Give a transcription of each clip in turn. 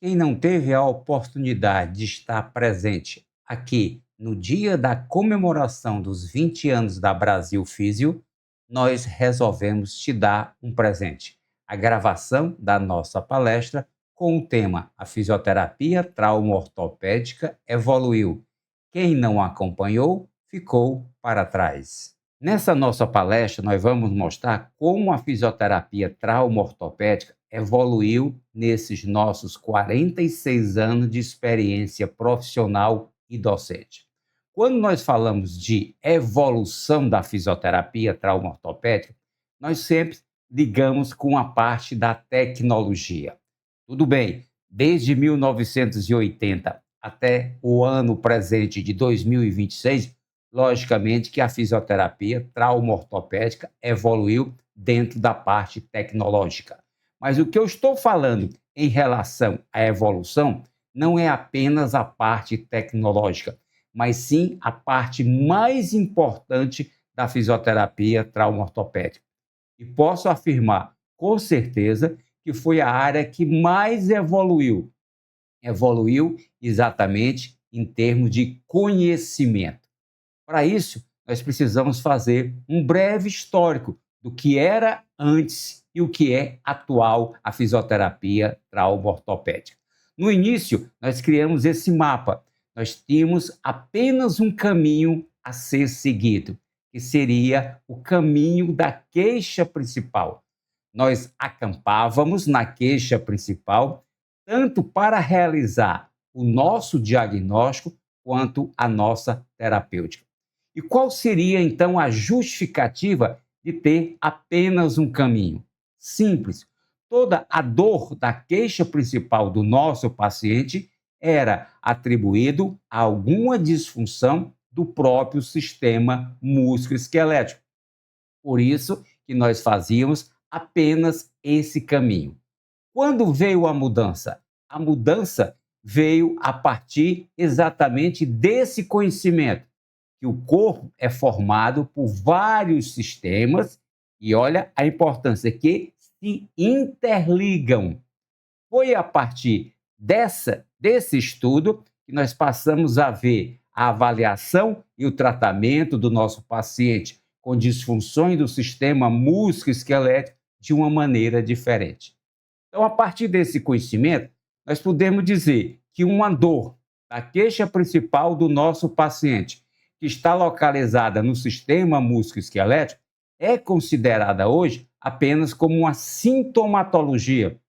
Quem não teve a oportunidade de estar presente aqui no dia da comemoração dos 20 anos da Brasil Físio, nós resolvemos te dar um presente. A gravação da nossa palestra com o tema A Fisioterapia Traumo-Ortopédica Evoluiu. Quem não acompanhou, ficou para trás. Nessa nossa palestra, nós vamos mostrar como a fisioterapia traumo-ortopédica evoluiu nesses nossos 46 anos de experiência profissional e docente. Quando nós falamos de evolução da fisioterapia traumo-ortopédica, nós sempre ligamos com a parte da tecnologia. Tudo bem, desde 1980 até o ano presente de 2026, logicamente que a fisioterapia traumo-ortopédica evoluiu dentro da parte tecnológica. Mas o que eu estou falando em relação à evolução não é apenas a parte tecnológica, mas sim a parte mais importante da fisioterapia traumo-ortopédica. E posso afirmar com certeza que foi a área que mais evoluiu. Evoluiu exatamente em termos de conhecimento. Para isso, nós precisamos fazer um breve histórico do que era antes e o que é atual a fisioterapia traumo-ortopédica. No início, nós criamos esse mapa. Nós tínhamos apenas um caminho a ser seguido, que seria o caminho da queixa principal. Nós acampávamos na queixa principal, tanto para realizar o nosso diagnóstico quanto a nossa terapêutica. E qual seria, então, a justificativa de ter apenas um caminho? Simples. Toda a dor da queixa principal do nosso paciente era atribuído a alguma disfunção do próprio sistema músculo-esquelético. Por isso que nós fazíamos apenas esse caminho. Quando veio a mudança? A mudança veio a partir exatamente desse conhecimento, que o corpo é formado por vários sistemas e olha a importância que se interligam. Foi a partir desse estudo que nós passamos a ver a avaliação e o tratamento do nosso paciente com disfunções do sistema músculo-esquelético de uma maneira diferente. Então, a partir desse conhecimento, nós podemos dizer que uma dor da queixa principal do nosso paciente, que está localizada no sistema músculo-esquelético, é considerada hoje apenas como uma sintomatologia,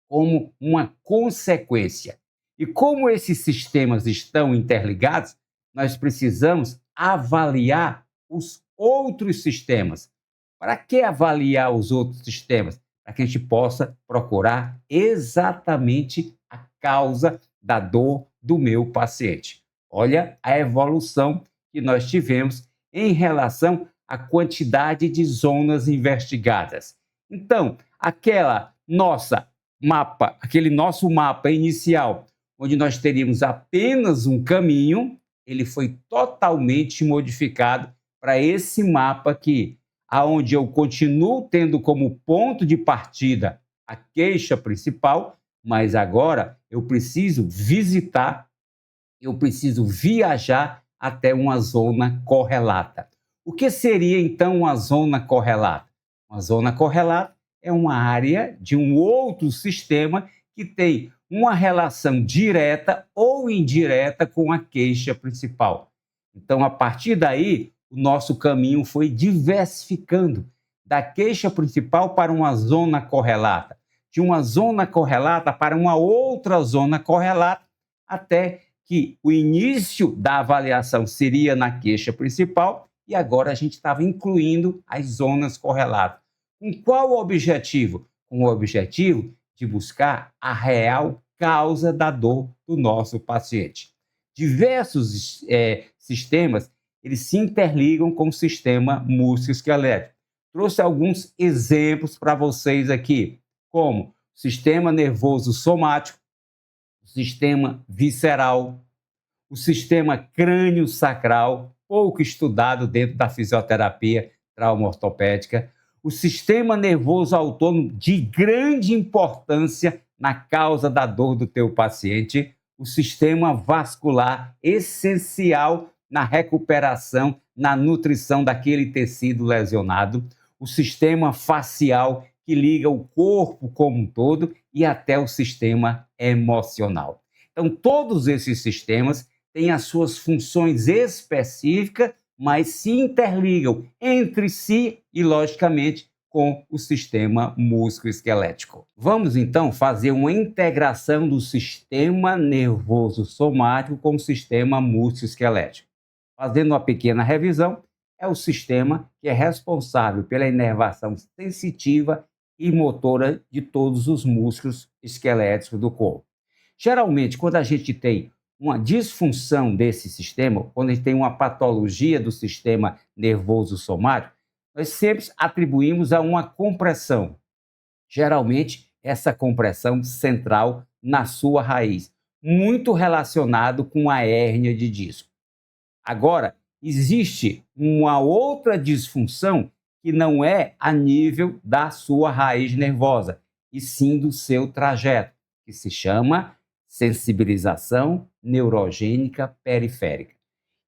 como uma consequência. E como esses sistemas estão interligados, nós precisamos avaliar os outros sistemas. Para que avaliar os outros sistemas? Para que a gente possa procurar exatamente a causa da dor do meu paciente. Olha a evolução que nós tivemos em relação à quantidade de zonas investigadas. Então, aquele nosso mapa inicial, onde nós teríamos apenas um caminho, ele foi totalmente modificado para esse mapa aqui, aonde eu continuo tendo como ponto de partida a queixa principal, mas agora eu preciso visitar, eu preciso viajar até uma zona correlata. O que seria então uma zona correlata? Uma zona correlata é uma área de um outro sistema que tem uma relação direta ou indireta com a queixa principal. Então, a partir daí, o nosso caminho foi diversificando da queixa principal para uma zona correlata, de uma zona correlata para uma outra zona correlata, até que o início da avaliação seria na queixa principal e agora a gente estava incluindo as zonas correlatas. Com qual objetivo? Com o objetivo de buscar a real causa da dor do nosso paciente. Diversos sistemas, eles se interligam com o sistema músculo-esquelético. Trouxe alguns exemplos para vocês aqui, como o sistema nervoso somático, o sistema visceral, o sistema crânio-sacral, pouco estudado dentro da fisioterapia traumo-ortopédica, o sistema nervoso autônomo, de grande importância na causa da dor do teu paciente, o sistema vascular essencial na recuperação, na nutrição daquele tecido lesionado, o sistema facial que liga o corpo como um todo e até o sistema emocional. Então, todos esses sistemas têm as suas funções específicas, mas se interligam entre si e, logicamente, com o sistema musculoesquelético. Vamos então fazer uma integração do sistema nervoso somático com o sistema musculoesquelético. Fazendo uma pequena revisão, é o sistema que é responsável pela inervação sensitiva e motora de todos os músculos esqueléticos do corpo. Geralmente, quando a gente tem uma disfunção desse sistema, quando a gente tem uma patologia do sistema nervoso somático, nós sempre atribuímos a uma compressão. Geralmente, essa compressão central na sua raiz, muito relacionado com a hérnia de disco. Agora, existe uma outra disfunção que não é a nível da sua raiz nervosa, e sim do seu trajeto, que se chama sensibilização neurogênica periférica.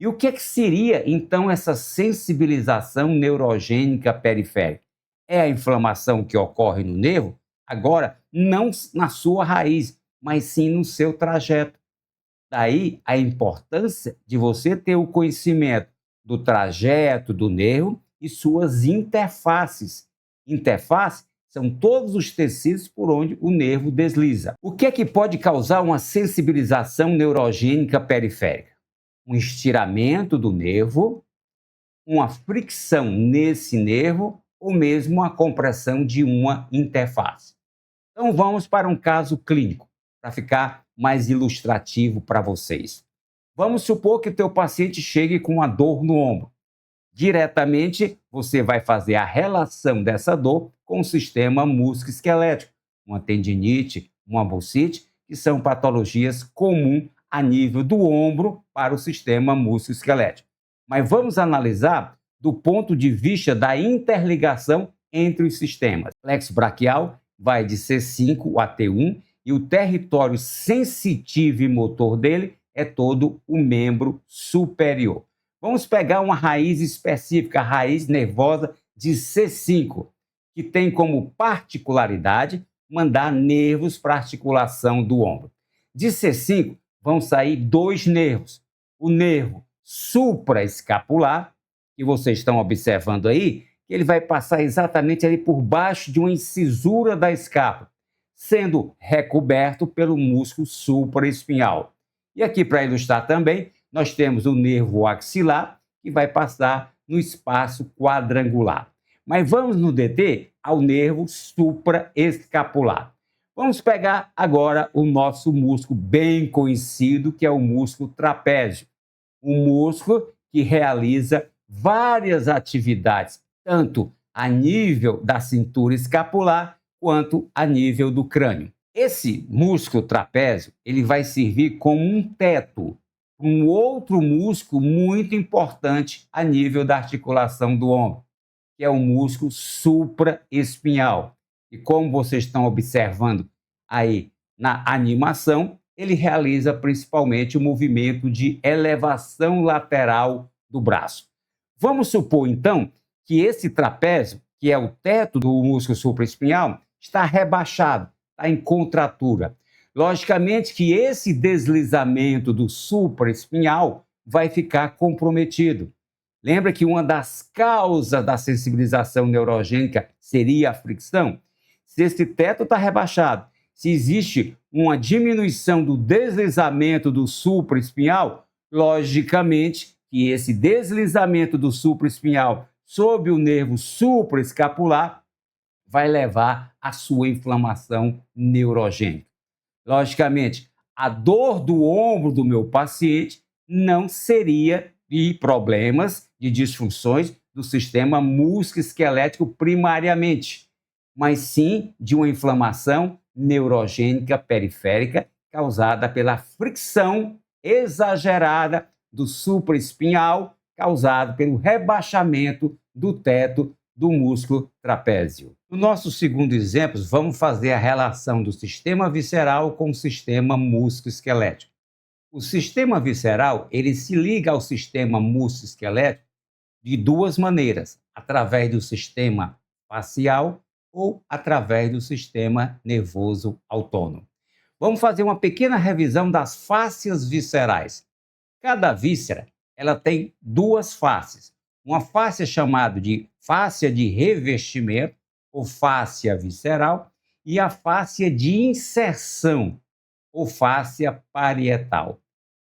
E o que seria, então, essa sensibilização neurogênica periférica? É a inflamação que ocorre no nervo, agora, não na sua raiz, mas sim no seu trajeto. Daí a importância de você ter o conhecimento do trajeto do nervo e suas interfaces. Interface são todos os tecidos por onde o nervo desliza. O que é que pode causar uma sensibilização neurogênica periférica? Um estiramento do nervo, uma fricção nesse nervo ou mesmo a compressão de uma interface. Então vamos para um caso clínico, para ficar mais ilustrativo para vocês. Vamos supor que o teu paciente chegue com uma dor no ombro. Diretamente, você vai fazer a relação dessa dor com o sistema musculoesquelético, uma tendinite, uma bursite, que são patologias comuns a nível do ombro para o sistema musculoesquelético. Mas vamos analisar do ponto de vista da interligação entre os sistemas. O plexo braquial vai de C5 a T1 e o território sensitivo e motor dele é todo o membro superior. Vamos pegar uma raiz específica, a raiz nervosa de C5, que tem como particularidade mandar nervos para a articulação do ombro. De C5 vão sair dois nervos. O nervo supraescapular, que vocês estão observando aí, que ele vai passar exatamente ali por baixo de uma incisura da escápula, sendo recoberto pelo músculo supraespinhal. E aqui, para ilustrar também, nós temos o nervo axilar, que vai passar no espaço quadrangular. Mas vamos nos deter ao nervo supraescapular. Vamos pegar agora o nosso músculo bem conhecido, que é o músculo trapézio. Um músculo que realiza várias atividades, tanto a nível da cintura escapular, quanto a nível do crânio. Esse músculo trapézio, ele vai servir como um teto, um outro músculo muito importante a nível da articulação do ombro, que é o músculo supraespinhal. E como vocês estão observando aí na animação, ele realiza principalmente o movimento de elevação lateral do braço. Vamos supor, então, que esse trapézio, que é o teto do músculo supraespinhal, está rebaixado, está em contratura. Logicamente que esse deslizamento do supraespinhal vai ficar comprometido. Lembra que uma das causas da sensibilização neurogênica seria a fricção? Se esse teto está rebaixado, se existe uma diminuição do deslizamento do supraespinhal, logicamente que esse deslizamento do supraespinhal sobre o nervo supraescapular vai levar à sua inflamação neurogênica. Logicamente, a dor do ombro do meu paciente não seria de problemas de disfunções do sistema musculoesquelético primariamente, mas sim de uma inflamação neurogênica periférica causada pela fricção exagerada do supraespinhal, causado pelo rebaixamento do teto do músculo trapézio. No nosso segundo exemplo, vamos fazer a relação do sistema visceral com o sistema músculo-esquelético. O sistema visceral, ele se liga ao sistema músculo-esquelético de duas maneiras, através do sistema facial ou através do sistema nervoso autônomo. Vamos fazer uma pequena revisão das fáscias viscerais. Cada víscera, ela tem duas faces. Uma fáscia chamada de fáscia de revestimento, ou fáscia visceral, e a fáscia de inserção, ou fáscia parietal.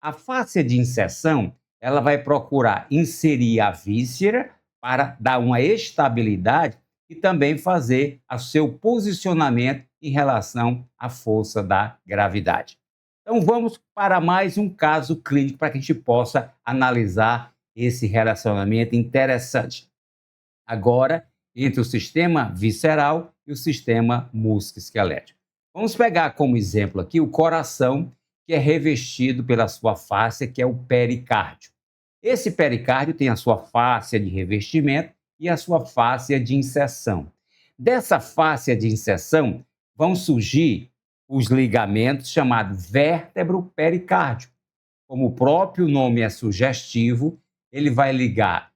A fáscia de inserção, ela vai procurar inserir a víscera para dar uma estabilidade e também fazer o seu posicionamento em relação à força da gravidade. Então vamos para mais um caso clínico para que a gente possa analisar esse relacionamento interessante. Agora, entre o sistema visceral e o sistema músculo-esquelético. Vamos pegar como exemplo aqui o coração, que é revestido pela sua fáscia, que é o pericárdio. Esse pericárdio tem a sua fáscia de revestimento e a sua fáscia de inserção. Dessa fáscia de inserção vão surgir os ligamentos chamados vértebro-pericárdio. Como o próprio nome é sugestivo, ele vai ligar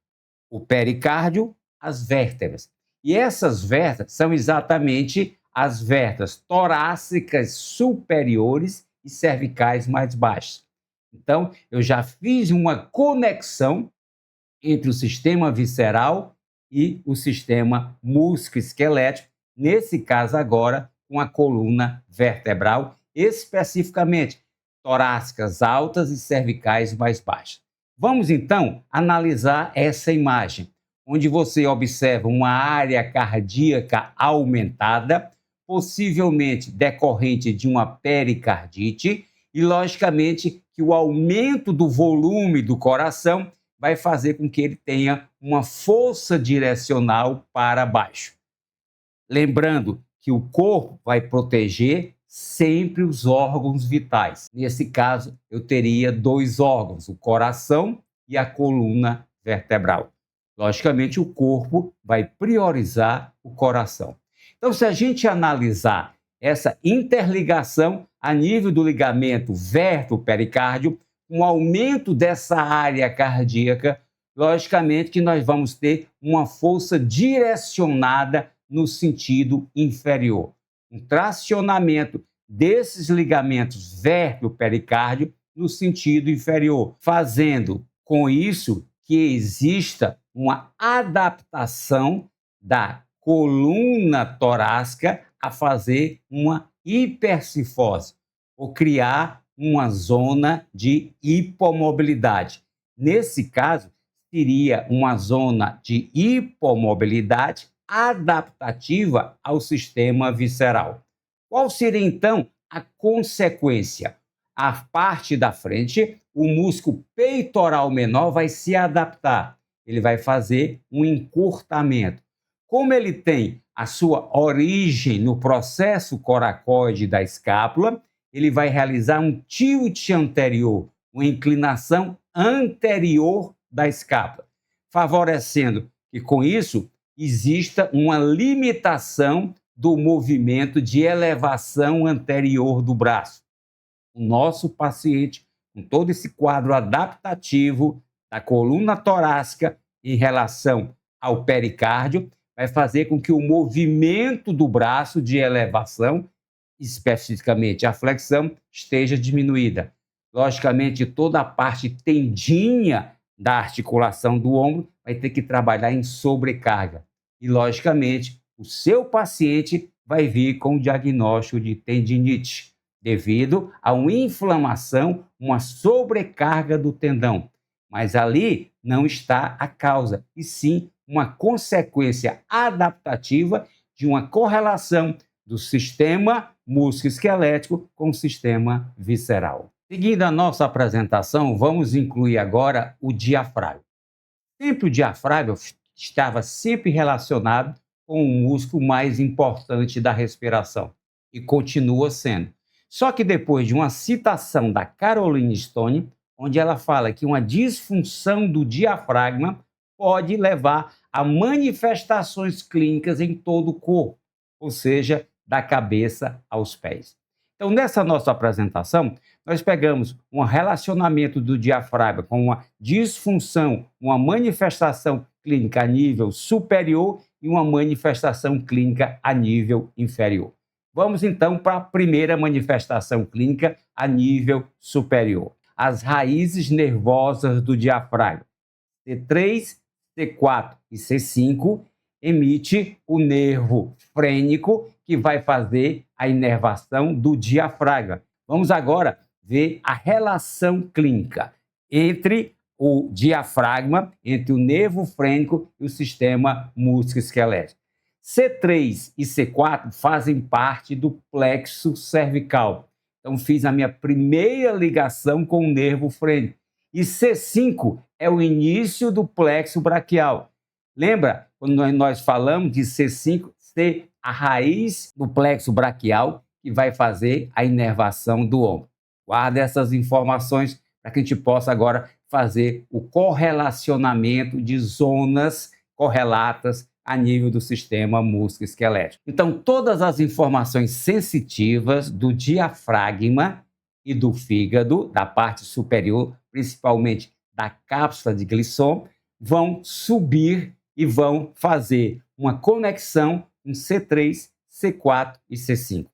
o pericárdio às vértebras. E essas vértebras são exatamente as vértebras torácicas superiores e cervicais mais baixas. Então, eu já fiz uma conexão entre o sistema visceral e o sistema músculo-esquelético, nesse caso agora, com a coluna vertebral, especificamente torácicas altas e cervicais mais baixas. Vamos então analisar essa imagem, onde você observa uma área cardíaca aumentada, possivelmente decorrente de uma pericardite, e logicamente que o aumento do volume do coração vai fazer com que ele tenha uma força direcional para baixo. Lembrando que o corpo vai proteger sempre os órgãos vitais. Nesse caso, eu teria dois órgãos, o coração e a coluna vertebral. Logicamente, o corpo vai priorizar o coração. Então, se a gente analisar essa interligação a nível do ligamento vértebro-pericárdio, um aumento dessa área cardíaca, logicamente que nós vamos ter uma força direcionada no sentido inferior. Um tracionamento desses ligamentos vértebro-pericárdio no sentido inferior, fazendo com isso que exista uma adaptação da coluna torácica a fazer uma hipercifose, ou criar uma zona de hipomobilidade. Nesse caso, seria uma zona de hipomobilidade adaptativa ao sistema visceral. Qual seria, então, a consequência? A parte da frente, o músculo peitoral menor vai se adaptar. Ele vai fazer um encurtamento. Como ele tem a sua origem no processo coracoide da escápula, ele vai realizar um tilt anterior, uma inclinação anterior da escápula, favorecendo que, com isso, exista uma limitação do movimento de elevação anterior do braço. O nosso paciente, com todo esse quadro adaptativo da coluna torácica em relação ao pericárdio, vai fazer com que o movimento do braço de elevação, especificamente a flexão, esteja diminuída. Logicamente, toda a parte tendinha da articulação do ombro vai ter que trabalhar em sobrecarga. E, logicamente, o seu paciente vai vir com o diagnóstico de tendinite, devido a uma inflamação, uma sobrecarga do tendão. Mas ali não está a causa, e sim uma consequência adaptativa de uma correlação do sistema músculo-esquelético com o sistema visceral. Seguindo a nossa apresentação, vamos incluir agora o diafragma. Sempre o diafragma estava sempre relacionado com o músculo mais importante da respiração, e continua sendo. Só que depois de uma citação da Caroline Stone, onde ela fala que uma disfunção do diafragma pode levar a manifestações clínicas em todo o corpo, ou seja, da cabeça aos pés. Então, nessa nossa apresentação, nós pegamos um relacionamento do diafragma com uma disfunção, uma manifestação clínica a nível superior e uma manifestação clínica a nível inferior. Vamos então para a primeira manifestação clínica a nível superior. As raízes nervosas do diafragma, C3, C4 e C5, emite o nervo frênico que vai fazer a inervação do diafragma. Vamos agora ver a relação clínica entre o diafragma, entre o nervo frênico e o sistema músculo-esquelético. C3 e C4 fazem parte do plexo cervical. Então, fiz a minha primeira ligação com o nervo frênico. E C5 é o início do plexo braquial. Lembra quando nós falamos de C5 ser a raiz do plexo braquial que vai fazer a inervação do ombro? Guarda essas informações para que a gente possa agora fazer o correlacionamento de zonas correlatas a nível do sistema músculo-esquelético. Então, todas as informações sensitivas do diafragma e do fígado, da parte superior, principalmente da cápsula de Glisson, vão subir e vão fazer uma conexão com C3, C4 e C5.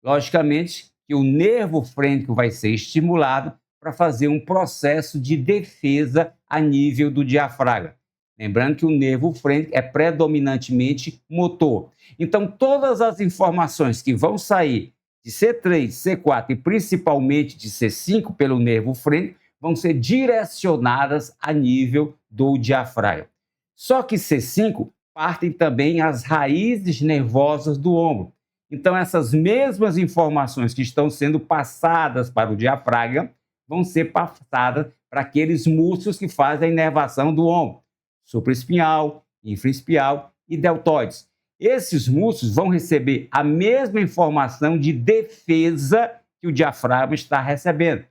Logicamente que o nervo frênico vai ser estimulado para fazer um processo de defesa a nível do diafragma. Lembrando que o nervo frênico é predominantemente motor. Então, todas as informações que vão sair de C3, C4 e principalmente de C5 pelo nervo frênico vão ser direcionadas a nível do diafragma. Só que C5 partem também as raízes nervosas do ombro. Então, essas mesmas informações que estão sendo passadas para o diafragma vão ser passadas para aqueles músculos que fazem a inervação do ombro, supraespinhal, infraespinhal e deltoides. Esses músculos vão receber a mesma informação de defesa que o diafragma está recebendo.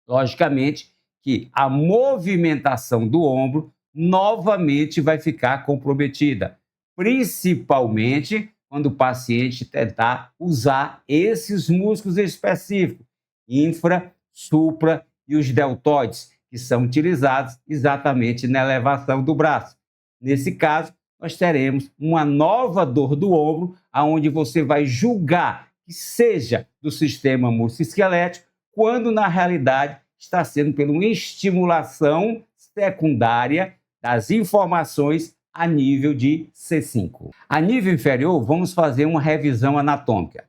Logicamente que a movimentação do ombro novamente vai ficar comprometida, principalmente quando o paciente tentar usar esses músculos específicos, infra, supra e os deltoides, que são utilizados exatamente na elevação do braço. Nesse caso, nós teremos uma nova dor do ombro, onde você vai julgar que seja do sistema músculo-esquelético, quando na realidade está sendo por uma estimulação secundária das informações a nível de C5. A nível inferior, vamos fazer uma revisão anatômica.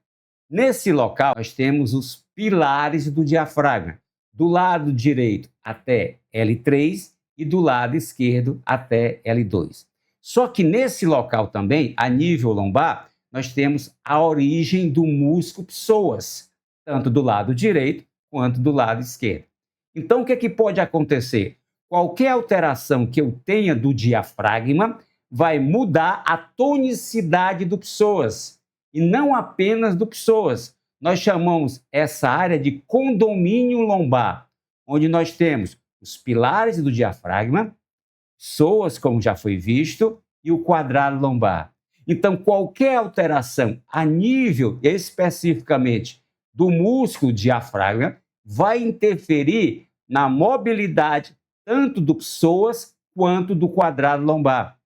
Nesse local, nós temos os pilares do diafragma, do lado direito até L3 e do lado esquerdo até L2. Só que nesse local também, a nível lombar, nós temos a origem do músculo psoas, tanto do lado direito quanto do lado esquerdo. Então, o que é que pode acontecer? Qualquer alteração que eu tenha do diafragma vai mudar a tonicidade do psoas, e não apenas do psoas. Nós chamamos essa área de condomínio lombar, onde nós temos os pilares do diafragma, psoas, como já foi visto, e o quadrado lombar. Então, qualquer alteração a nível especificamente do músculo diafragma vai interferir na mobilidade tanto do psoas quanto do quadrado lombar.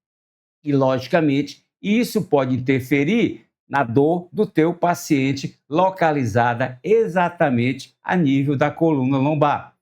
E, logicamente, isso pode interferir na dor do teu paciente, localizada exatamente a nível da coluna lombar.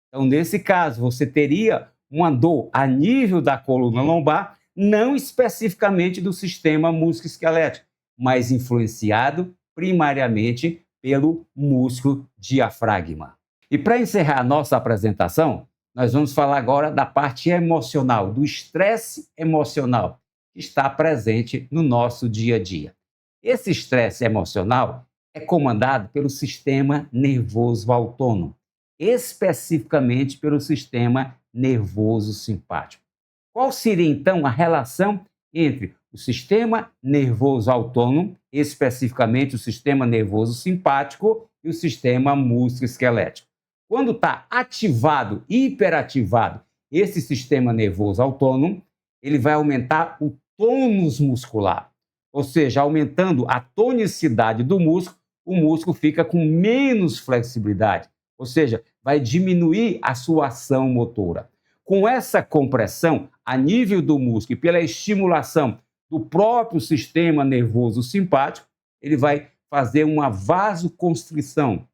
Então, nesse caso, você teria uma dor a nível da coluna lombar, não especificamente do sistema músculo-esquelético, mas influenciado primariamente pelo músculo diafragma. E para encerrar a nossa apresentação, nós vamos falar agora da parte emocional, do estresse emocional que está presente no nosso dia a dia. Esse estresse emocional é comandado pelo sistema nervoso autônomo, especificamente pelo sistema nervoso simpático. Qual seria, então, a relação entre o sistema nervoso autônomo, especificamente o sistema nervoso simpático, e o sistema músculo-esquelético? Quando está ativado, hiperativado, esse sistema nervoso autônomo, ele vai aumentar o tônus muscular. Ou seja, aumentando a tonicidade do músculo, o músculo fica com menos flexibilidade. Ou seja, vai diminuir a sua ação motora. Com essa compressão a nível do músculo e pela estimulação do próprio sistema nervoso simpático, ele vai fazer uma vasoconstrição,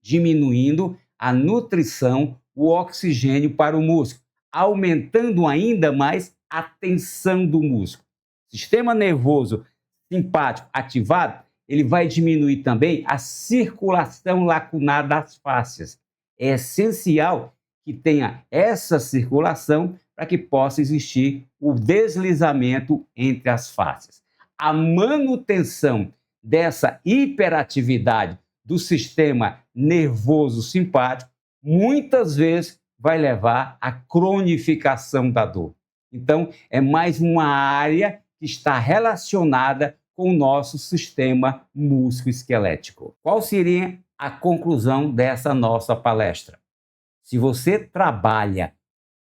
diminuindo a nutrição, o oxigênio para o músculo, aumentando ainda mais a tensão do músculo. Sistema nervoso simpático ativado, ele vai diminuir também a circulação lacunar das fáscias. É essencial que tenha essa circulação para que possa existir o deslizamento entre as fáscias. A manutenção dessa hiperatividade do sistema nervoso simpático muitas vezes vai levar à cronificação da dor. Então, é mais uma área que está relacionada com o nosso sistema musculoesquelético. Qual seria a conclusão dessa nossa palestra? Se você trabalha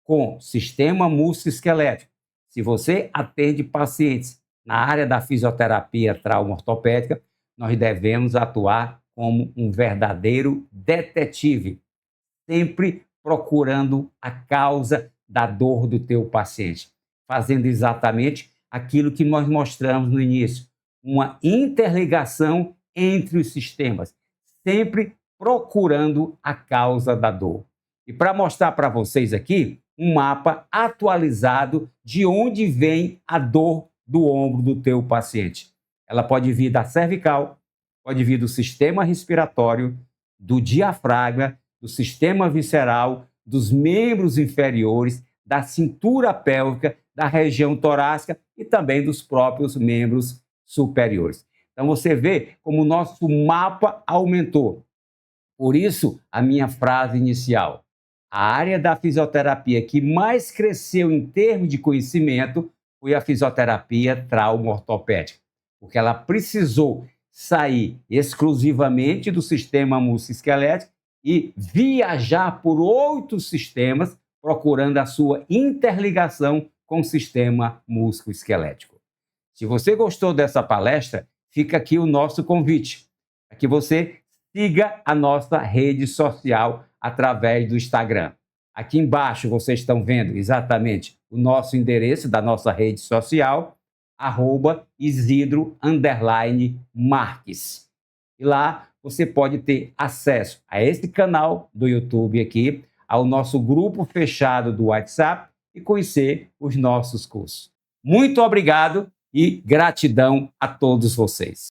com sistema musculoesquelético, se você atende pacientes na área da fisioterapia trauma-ortopédica, nós devemos atuar como um verdadeiro detetive, sempre procurando a causa da dor do teu paciente, fazendo exatamente aquilo que nós mostramos no início, uma interligação entre os sistemas, sempre procurando a causa da dor. E para mostrar para vocês aqui um mapa atualizado de onde vem a dor do ombro do teu paciente. Ela pode vir da cervical, pode vir do sistema respiratório, do diafragma, do sistema visceral, dos membros inferiores, da cintura pélvica, da região torácica e também dos próprios membros superiores. Então você vê como o nosso mapa aumentou. Por isso, a minha frase inicial: a área da fisioterapia que mais cresceu em termos de conhecimento foi a fisioterapia trauma-ortopédica, porque ela precisou sair exclusivamente do sistema musculoesquelético e viajar por outros sistemas, procurando a sua interligação com o sistema musculoesquelético. Se você gostou dessa palestra, fica aqui o nosso convite para que você siga a nossa rede social através do Instagram. Aqui embaixo vocês estão vendo exatamente o nosso endereço da nossa rede social, @Isidro_Marques. E lá você pode ter acesso a esse canal do YouTube aqui, ao nosso grupo fechado do WhatsApp e conhecer os nossos cursos. Muito obrigado e gratidão a todos vocês.